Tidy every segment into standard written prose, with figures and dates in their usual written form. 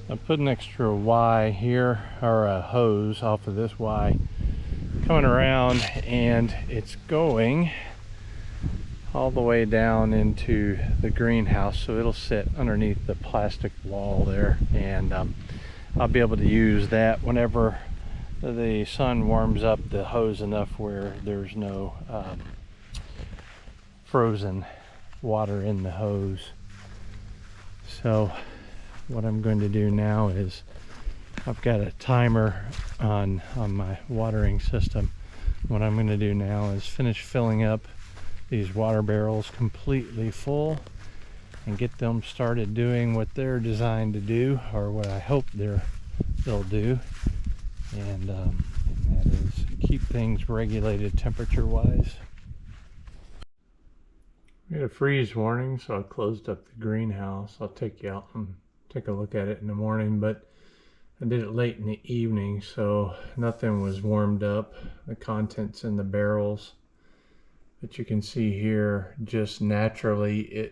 I put an extra Y here, or a hose off of this Y coming around, and it's going all the way down into the greenhouse, so it'll sit underneath the plastic wall there, and I'll be able to use that whenever the sun warms up the hose enough where there's no frozen water in the hose. So what I'm going to do now is I've got a timer on my watering system. What I'm going to do now is finish filling up these water barrels completely full and get them started doing what they're designed to do, or what I hope they'll do, and that is keep things regulated temperature wise. We had a freeze warning, so I closed up the greenhouse. I'll take you out and take a look at it in the morning, but I did it late in the evening, so nothing was warmed up. The contents in the barrels, but you can see here just naturally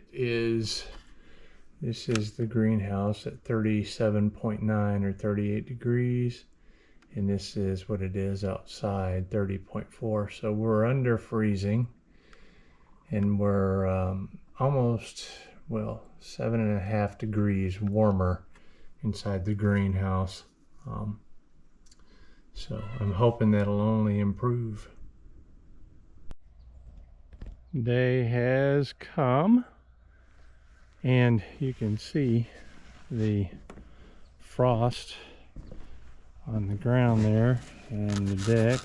this is the greenhouse at 37.9 or 38 degrees, and this is what it is outside, 30.4. So we're under freezing, and we're almost, well, 7.5 degrees warmer inside the greenhouse. So I'm hoping that'll only improve. Day has come, and you can see the frost on the ground there and the deck.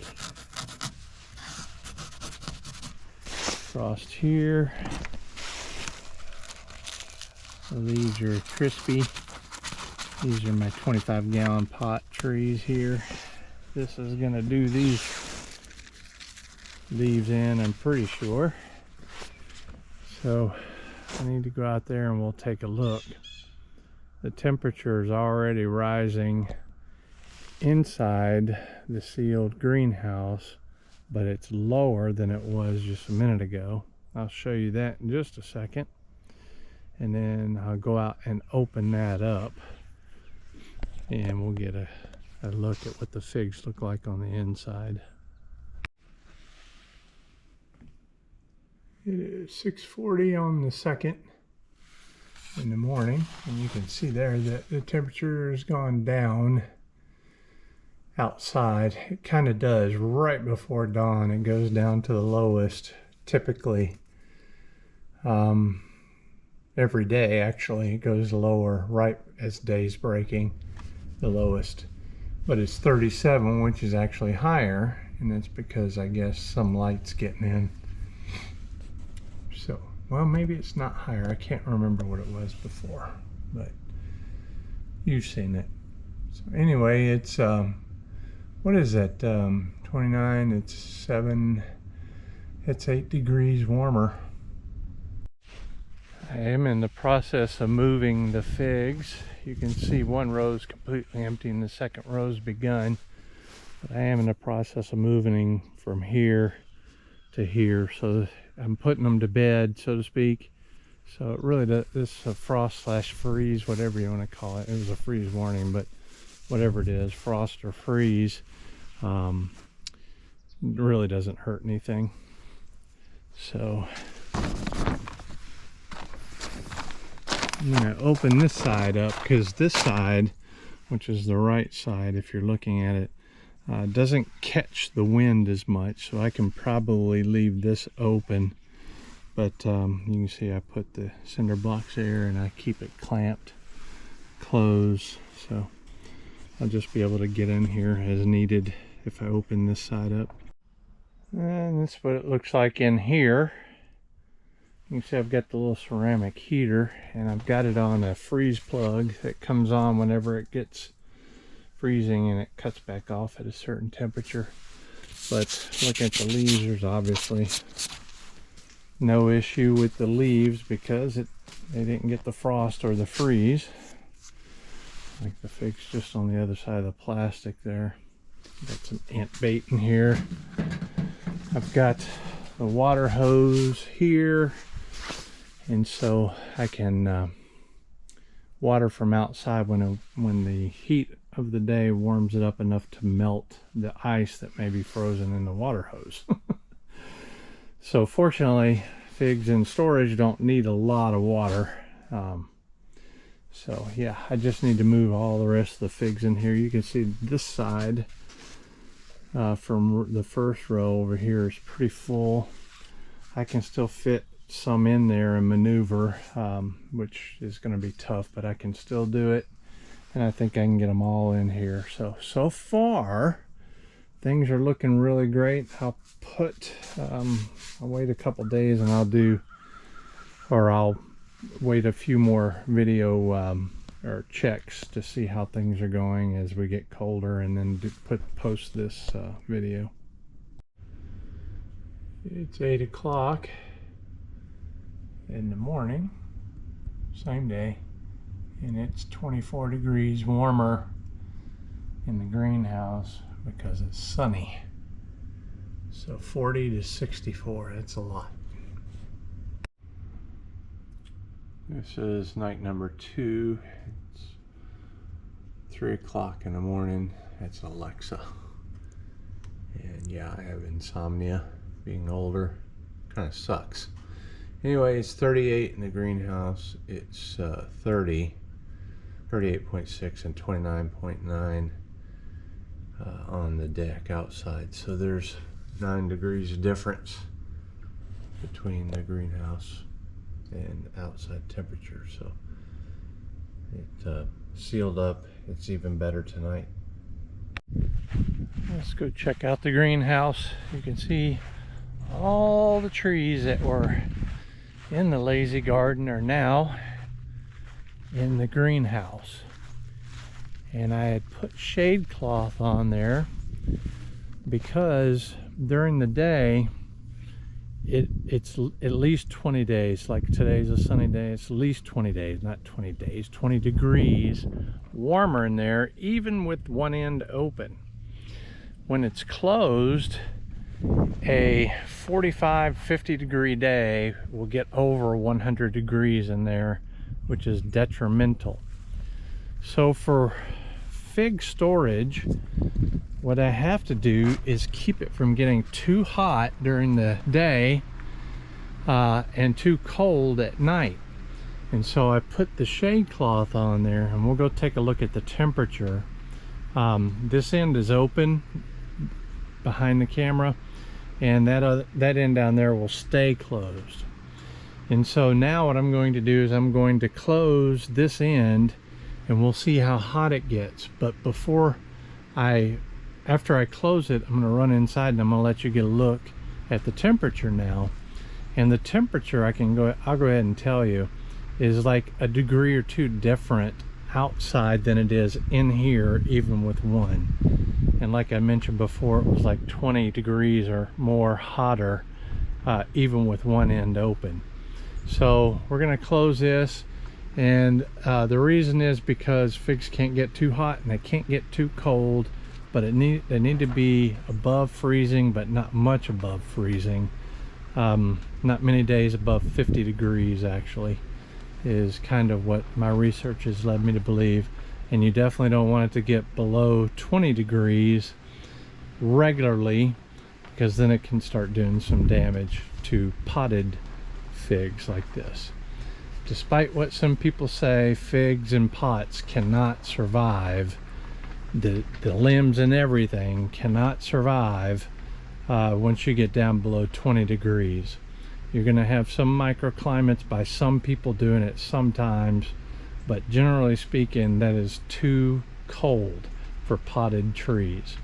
Frost here. The leaves are crispy. These are my 25-gallon pot trees here. This is gonna do these leaves in, I'm pretty sure. So I need to go out there and we'll take a look. The temperature is already rising inside the sealed greenhouse, but it's lower than it was just a minute ago. I'll show you that in just a second, and then I'll go out and open that up, and we'll get a look at what the figs look like on the inside. It is 6:40 on the 2nd in the morning, and you can see there that the temperature has gone down outside. It kind of does right before dawn. It goes down to the lowest typically. Every day actually it goes lower right as day's breaking, the lowest. But it's 37, which is actually higher, and that's because I guess some light's getting in. So, well, maybe it's not higher. I can't remember what it was before, but you've seen it. So anyway, it's what is that, 29, it's 7, it's 8 degrees warmer. I am in the process of moving the figs. You can see one row's completely empty and the second row's begun, but I am in the process of moving from here to here, so I'm putting them to bed, so to speak. So it really does, this is a frost slash freeze, whatever you want to call it. It was a freeze warning, but whatever it is, frost or freeze, really doesn't hurt anything. So I'm going to open this side up, because this side, which is the right side if you're looking at it, doesn't catch the wind as much, so I can probably leave this open. But you can see I put the cinder blocks there and I keep it clamped closed, so I'll just be able to get in here as needed if I open this side up. And that's what it looks like in here. You can see I've got the little ceramic heater, and I've got it on a freeze plug that comes on whenever it gets freezing, and it cuts back off at a certain temperature. But looking at the leaves, there's obviously no issue with the leaves because they didn't get the frost or the freeze. Like the fig's just on the other side of the plastic there. Got some ant bait in here. I've got the water hose here, and so I can water from outside when the heat of the day warms it up enough to melt the ice that may be frozen in the water hose. So fortunately, figs in storage don't need a lot of water. So yeah, I just need to move all the rest of the figs in here. You can see this side from the first row over here is pretty full. I can still fit some in there and maneuver, which is going to be tough, but I can still do it, and I think I can get them all in here. So far things are looking really great. I'll wait a couple days and I'll wait a few more video or checks to see how things are going as we get colder, and then post this video. It's 8 o'clock in the morning, same day, and it's 24 degrees warmer in the greenhouse because it's sunny. So 40 to 64, that's a lot. This is night number 2. It's 3 o'clock in the morning. That's Alexa. And yeah, I have insomnia. Being older kind of sucks. Anyway, it's 38 in the greenhouse. It's 38.6 and 29.9 on the deck outside. So there's 9 degrees difference between the greenhouse and outside temperature. So it sealed up. It's even better tonight. Let's go check out the greenhouse. You can see all the trees that were in the lazy garden are now in the greenhouse. And I had put shade cloth on there because during the day it's at least 20 days. Like today's a sunny day, it's at least 20 days, not 20 days, 20 degrees warmer in there, even with one end open. When it's closed, a 45-50 degree day will get over 100 degrees in there, which is detrimental. So for fig storage, what I have to do is keep it from getting too hot during the day and too cold at night. And so I put the shade cloth on there, and we'll go take a look at the temperature. This end is open behind the camera, and that end down there will stay closed. And so now what I'm going to do is I'm going to close this end, and we'll see how hot it gets. But after I close it, I'm going to run inside and I'm going to let you get a look at the temperature now. And the temperature, I'll go ahead and tell you, is like a degree or two different outside than it is in here, even with one. And like I mentioned before, it was like 20 degrees or more hotter even with one end open. So we're going to close this, and the reason is because figs can't get too hot and they can't get too cold, but they need to be above freezing, but not much above freezing. Not many days above 50 degrees actually is kind of what my research has led me to believe. And you definitely don't want it to get below 20 degrees regularly, because then it can start doing some damage to potted figs like this. Despite what some people say, figs in pots cannot survive. The limbs and everything cannot survive once you get down below 20 degrees. You're going to have some microclimates by some people doing it sometimes, but generally speaking, that is too cold for potted trees.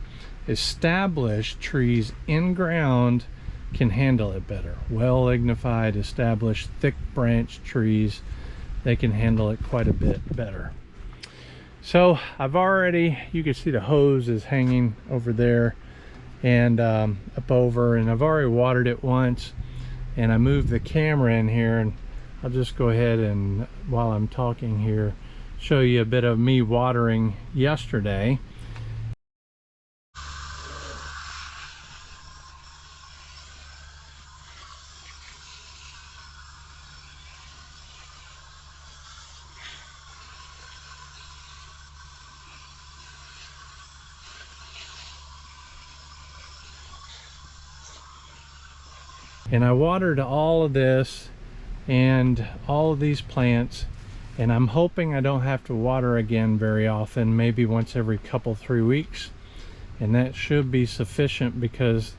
Established trees in ground can handle it better. Well lignified, established, thick branched trees, they can handle it quite a bit better. So you can see the hose is hanging over there and up over, and I've already watered it once, and I moved the camera in here, and I'll just go ahead and, while I'm talking here, show you a bit of me watering yesterday. And I watered all of this and all of these plants, and I'm hoping I don't have to water again very often, maybe once every couple 3 weeks, and that should be sufficient because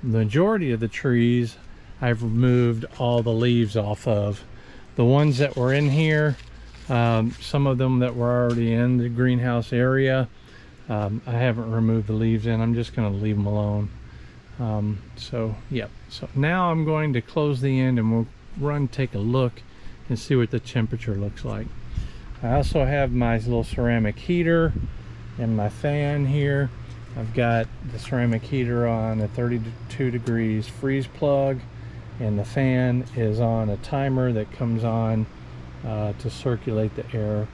the majority of the trees I've removed all the leaves off of. The ones that were in here, some of them that were already in the greenhouse area, I haven't removed the leaves in. I'm just going to leave them alone. So now I'm going to close the end and we'll take a look and see what the temperature looks like. I also have my little ceramic heater and my fan here. I've got the ceramic heater on a 32 degrees freeze plug, and the fan is on a timer that comes on to circulate the air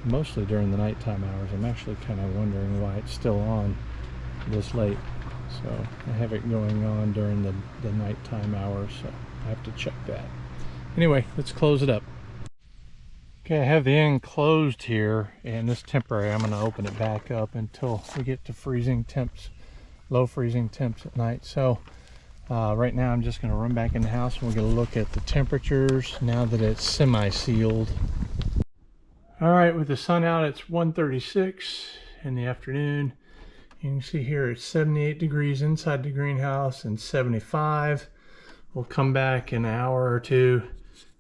mostly during the nighttime hours. I'm actually kind of wondering why it's still on this late. So I have it going on during the nighttime hours, so I have to check that. Anyway, let's close it up. Okay, I have the end closed here, and this temporary, I'm going to open it back up until we get to freezing temps, low freezing temps at night. So right now I'm just going to run back in the house and we're going to look at the temperatures now that it's semi-sealed. All right, with the sun out, it's 1:36 in the afternoon. You can see here it's 78 degrees inside the greenhouse and 75. We'll come back in an hour or two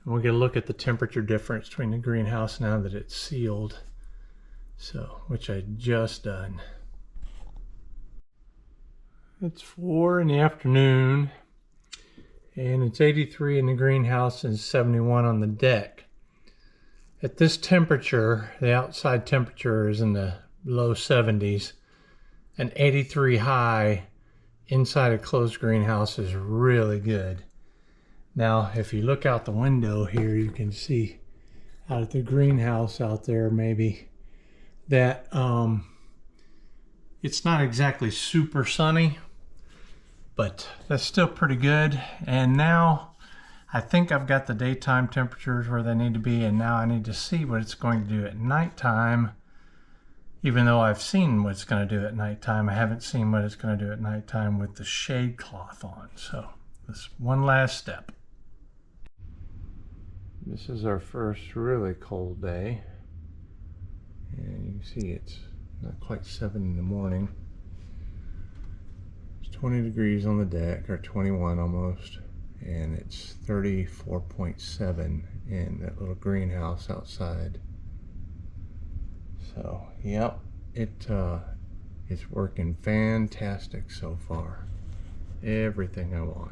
and we'll get a look at the temperature difference between the greenhouse now that it's sealed. So, which I just done. It's 4 in the afternoon and it's 83 in the greenhouse and 71 on the deck. At this temperature, the outside temperature is in the low 70s. An 83 high inside a closed greenhouse is really good. Now, if you look out the window here, you can see out at the greenhouse out there maybe that it's not exactly super sunny, but that's still pretty good. And now I think I've got the daytime temperatures where they need to be, and now I need to see what it's going to do at nighttime. Even though I've seen what it's going to do at nighttime, I haven't seen what it's going to do at nighttime with the shade cloth on. So this one last step. This is our first really cold day. And you can see it's not quite 7 in the morning. It's 20 degrees on the deck, or 21 almost. And it's 34.7 in that little greenhouse outside. So, yep, it's working fantastic so far. Everything I want.